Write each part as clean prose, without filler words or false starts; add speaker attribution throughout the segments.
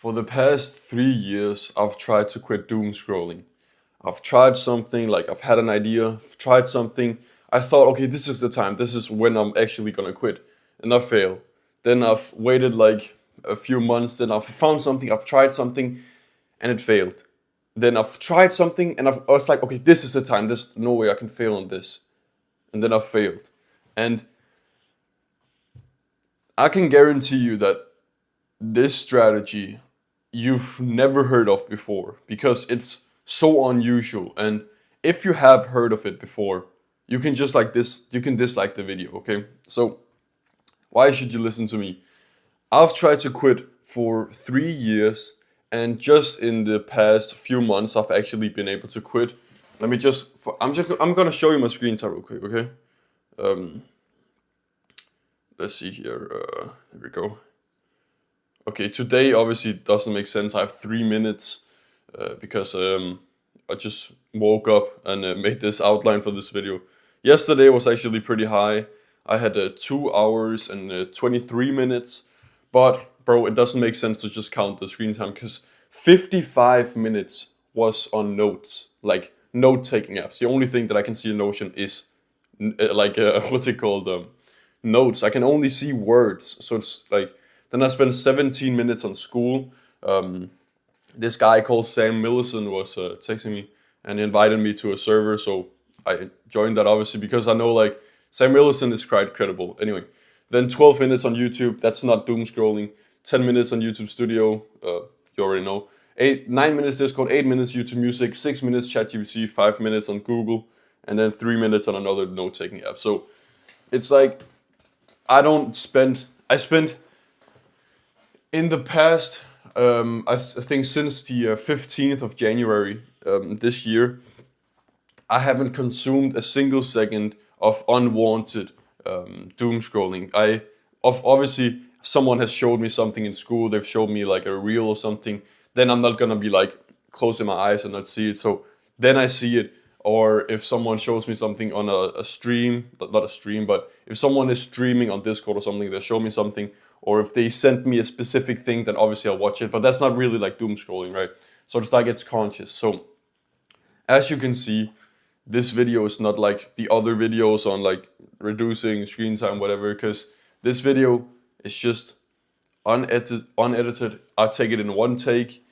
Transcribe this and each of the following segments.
Speaker 1: For the past 3 years, I've tried to quit doom scrolling. I've tried something, like I've had an idea, I've tried something. I thought, okay, this is the time, this is when I'm actually gonna quit. And I fail. Then I've waited like a few months, then I've found something, I've tried something, and it failed. Then I've tried something, and I was like, okay, this is the time, there's no way I can fail on this. And then I failed. And I can guarantee you that this strategy you've never heard of before because it's so unusual. And if you have heard of it before, you can just like this, you can dislike the video, okay? So why should you listen to me? I've tried to quit for 3 years, and just in the past few months, I've actually been able to quit. I'm gonna show you my screen time real quick, okay? Um, let's see here. Here we go. Okay, today obviously doesn't make sense. I have 3 minutes because I just woke up and made this outline for this video. Yesterday was actually pretty high. I had 2 hours and 23 minutes. But, bro, it doesn't make sense to just count the screen time because 55 minutes was on notes, like note-taking apps. The only thing that I can see in Notion is what's it called? Notes. I can only see words. So it's like, then I spent 17 minutes on school. This guy called Sam Millison was texting me and he invited me to a server. So I joined that obviously because I know like Sam Millison is quite credible. Anyway, then 12 minutes on YouTube. That's not doom scrolling. 10 minutes on YouTube Studio. You already know. 9 minutes Discord, 8 minutes YouTube Music, 6 minutes ChatGPT, 5 minutes on Google, and then 3 minutes on another note-taking app. So it's like I spent in the past, I think since the 15th of January this year, I haven't consumed a single second of unwanted doom scrolling. Obviously someone has showed me something in school. They've showed me like a reel or something. Then I'm not gonna be like closing my eyes and not see it. So then I see it. Or if someone shows me something on a stream, not a stream, but if someone is streaming on Discord or something, they show me something, or if they send me a specific thing, then obviously I'll watch it. But that's not really like doom scrolling, right? So it's like it's conscious. So as you can see, this video is not like the other videos on like reducing screen time, whatever, because this video is just unedited. I take it in one take.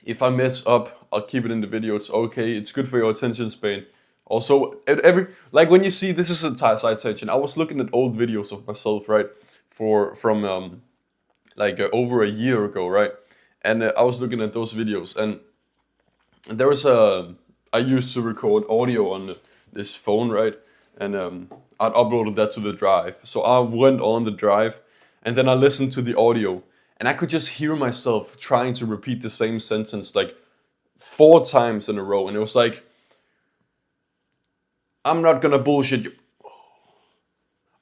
Speaker 1: If I mess up, I'll keep it in the video. It's okay. It's good for your attention span. Also, like when you see, this is a side tangent. I was looking at old videos of myself, right, from over a year ago, right, and I was looking at those videos, and there was I used to record audio on this phone, right, and I'd uploaded that to the drive. So I went on the drive, and then I listened to the audio. And I could just hear myself trying to repeat the same sentence like 4 times in a row. And it was like, I'm not gonna bullshit you.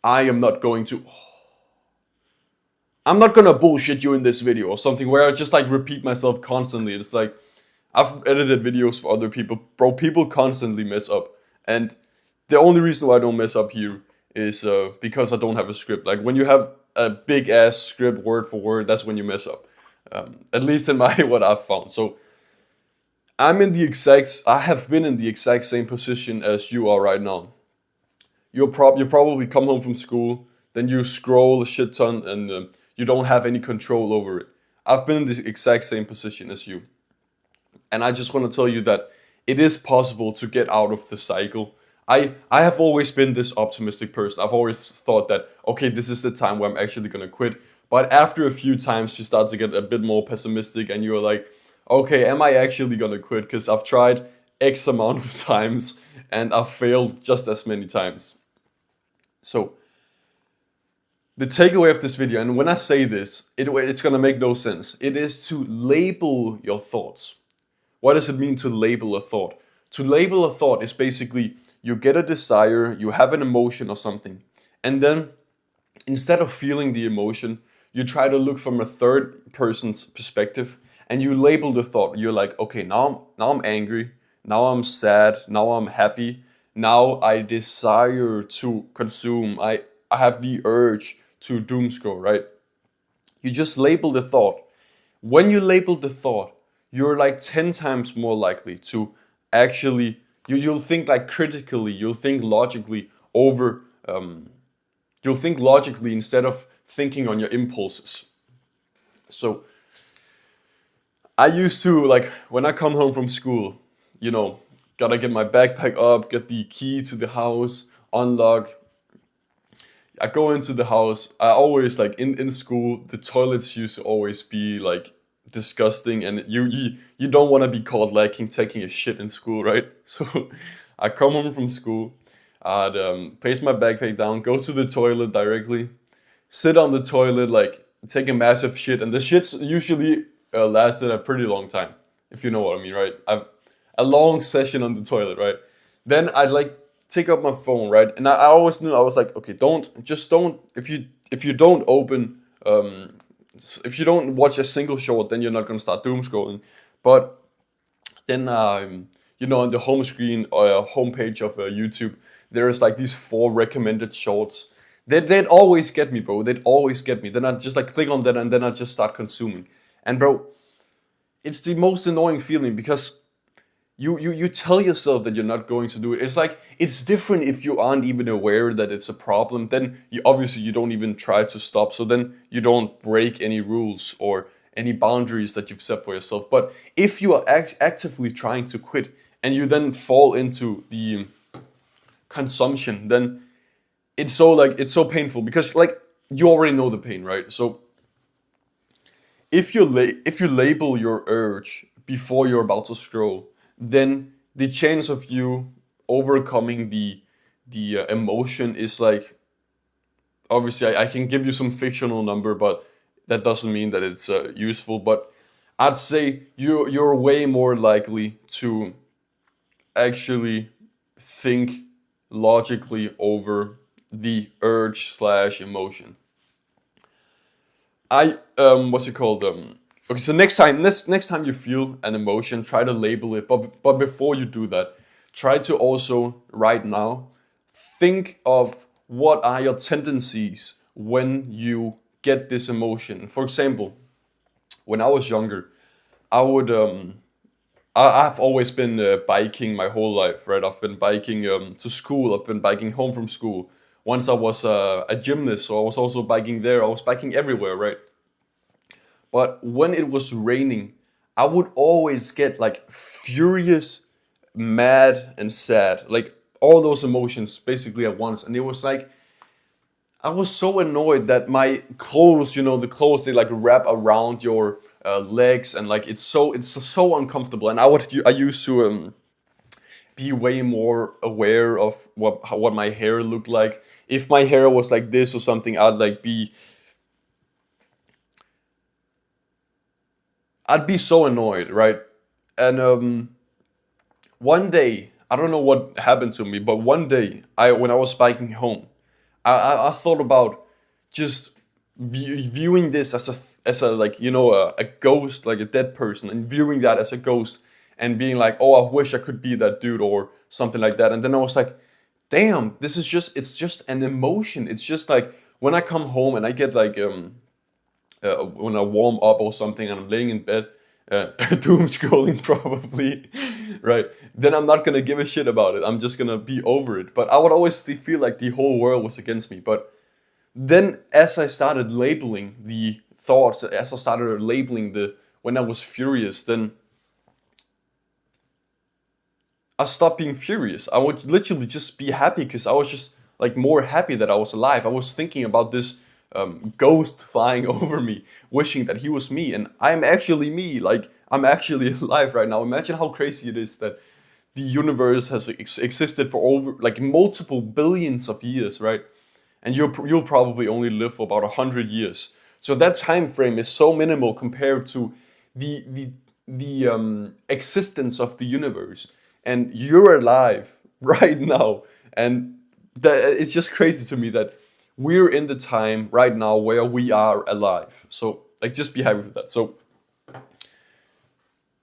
Speaker 1: I am not going to. I'm not gonna bullshit you in this video or something where I just like repeat myself constantly. It's like, I've edited videos for other people. Bro, people constantly mess up. And the only reason why I don't mess up here is because I don't have a script. Like when you have a big ass script word for word, that's when you mess up. At least in my what I've found. So I have been in the exact same position as you are right now. You probably come home from school, then you scroll a shit ton, and you don't have any control over it. I've been in the exact same position as you, and I just want to tell you that it is possible to get out of the cycle. I have always been this optimistic person. I've always thought that, okay, this is the time where I'm actually gonna quit. But after a few times, you start to get a bit more pessimistic, and you're like, okay, am I actually gonna quit? Because I've tried X amount of times, and I've failed just as many times. So the takeaway of this video, and when I say this, it's gonna make no sense. It is to label your thoughts. What does it mean to label a thought? To label a thought is basically you get a desire, you have an emotion or something, and then instead of feeling the emotion, you try to look from a third person's perspective and you label the thought. You're like, okay, now I'm angry, now I'm sad, now I'm happy, now I desire to consume, I have the urge to doom scroll, right? You just label the thought. When you label the thought, you're like 10 times more likely to actually, you'll think like critically, you'll think logically over, you'll think logically instead of thinking on your impulses. So I used to, like, when I come home from school, you know, gotta get my backpack up, get the key to the house, unlock. I go into the house. I always, like, in school, the toilets used to always be like disgusting, and you don't want to be caught lacking taking a shit in school, right? So I come home from school, I'd place my backpack down, go to the toilet directly, sit on the toilet, like take a massive shit, and the shits usually lasted a pretty long time, if you know what I mean, right? I've a long session on the toilet, right? Then I'd like take up my phone, right? And I always knew, I was like, okay, don't if you don't open if you don't watch a single short, then you're not gonna start doom scrolling. But then you know, on the home screen or homepage of YouTube, there's like these 4 recommended shorts. They'd always get me, bro. They'd always get me. Then I'd just like click on that, and then I'd just start consuming. And bro, it's the most annoying feeling because you tell yourself that you're not going to do it. It's like, it's different if you aren't even aware that it's a problem. Then you obviously you don't even try to stop. So then you don't break any rules or any boundaries that you've set for yourself. But if you are actively trying to quit and you then fall into the consumption, then it's so painful because, like, you already know the pain, right? So if you label your urge before you're about to scroll, then the chance of you overcoming the emotion is like, obviously I can give you some fictional number, but that doesn't mean that it's useful. But I'd say you're way more likely to actually think logically over the urge slash emotion. What's it called? Okay, so next time you feel an emotion, try to label it. But before you do that, try to also right now think of what are your tendencies when you get this emotion. For example, when I was younger, I would I've always been biking my whole life, right? I've been biking to school. I've been biking home from school. Once I was a gymnast, so I was also biking there. I was biking everywhere, right? But when it was raining, I would always get like furious, mad, and sad. Like all those emotions basically at once. And it was like, I was so annoyed that my clothes, you know, the clothes, they like wrap around your legs, and like it's so uncomfortable. And I used to be way more aware of what my hair looked like. If my hair was like this or something, I'd be so annoyed, right? And one day, I don't know what happened to me, but one day, when I was biking home, I thought about just viewing this as a like, you know, a ghost, like a dead person, and viewing that as a ghost, and being like, oh, I wish I could be that dude or something like that. And then I was like, damn, it's just an emotion. It's just like when I come home and I get like when I warm up or something and I'm laying in bed, doom scrolling probably, right? Then I'm not gonna give a shit about it. I'm just gonna be over it. But I would always feel like the whole world was against me. But then, as I started labeling the thoughts, as I started labeling the when I was furious, then I stopped being furious. I would literally just be happy because I was just like more happy that I was alive. I was thinking about this ghost flying over me, wishing that he was me, and I'm actually me. Like I'm actually alive right now. Imagine how crazy it is that the universe has existed for over like multiple billions of years, right? And you'll probably only live for about 100 years. So that time frame is so minimal compared to the existence of the universe, and you're alive right now. And it's just crazy to me that we're in the time right now where we are alive. So like, just be happy with that. So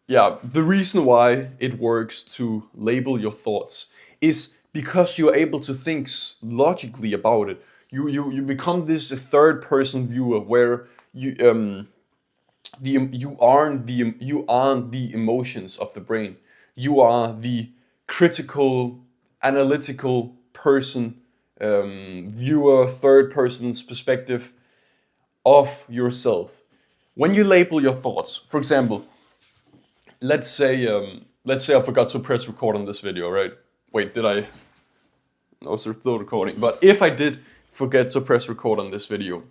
Speaker 1: yeah, the reason why it works to label your thoughts is because you're able to think logically about it. You become this third person viewer where you aren't the emotions of the brain. You are the critical, analytical person, viewer, third person's perspective of yourself. When you label your thoughts, for example, let's say I forgot to press record on this video, right? Wait, did I? No, it's still recording. But if I did forget to press record on this video,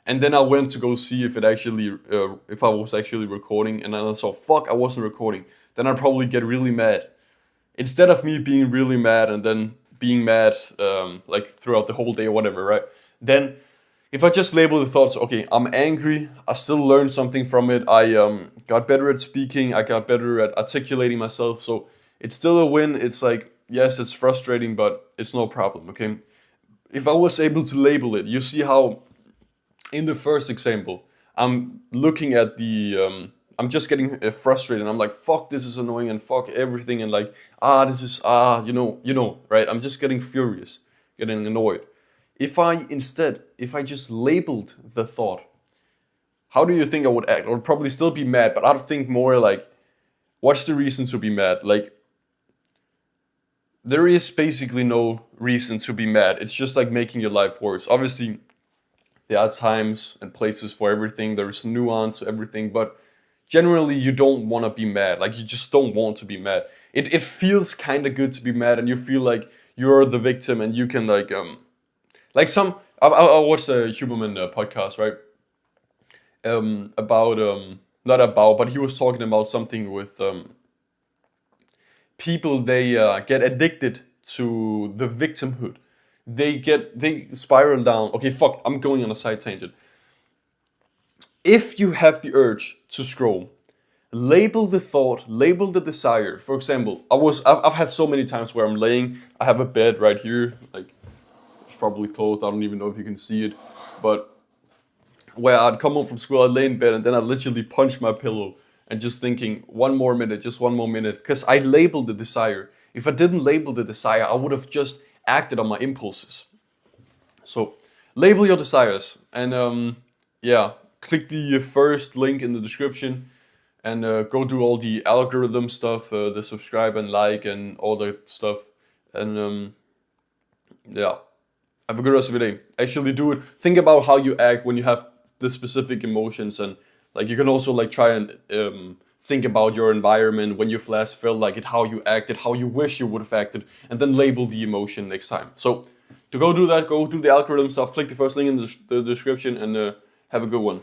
Speaker 1: and then I went to go see if if I was actually recording, and then I saw, fuck, I wasn't recording, then I'd probably get really mad. Instead of me being really mad and then being mad like throughout the whole day or whatever, right? Then if I just label the thoughts, okay, I'm angry, I still learned something from it, I got better at speaking, I got better at articulating myself, so it's still a win. It's like, yes, it's frustrating, but it's no problem, okay? If I was able to label it, you see how in the first example, I'm looking at I'm just getting frustrated. I'm like, fuck, this is annoying, and fuck everything, and like, this is, you know, right? I'm just getting furious, getting annoyed. If I just labeled the thought, how do you think I would act? I would probably still be mad, but I'd think more like, what's the reason to be mad? Like, there is basically no reason to be mad. It's just like making your life worse. Obviously, there are times and places for everything. There is nuance to everything, but generally you don't want to be mad. Like, you just don't want to be mad. It feels kind of good to be mad, and you feel like you're the victim, and you can like I watched the Huberman podcast, right? About not about, but he was talking about something with people. They get addicted to the victimhood. They spiral down. Okay, fuck, I'm going on a side tangent. If you have the urge to scroll, label the thought, label the desire. For example, I've had so many times where I'm laying, I have a bed right here, like, it's probably closed, I don't even know if you can see it, but where I'd come home from school, I'd lay in bed, and then I'd literally punch my pillow and just thinking, one more minute, just one more minute, because I labeled the desire. If I didn't label the desire, I would have just acted on my impulses. So label your desires, and yeah, click the first link in the description, and go do all the algorithm stuff, the subscribe and like and all that stuff, and yeah, have a good rest of your day. Actually do it. Think about how you act when you have the specific emotions, and like, you can also like try and think about your environment when you've last felt like it, how you acted, how you wish you would have acted, and then label the emotion next time. So to go do that, go do the algorithm stuff, click the first link in the description, and have a good one.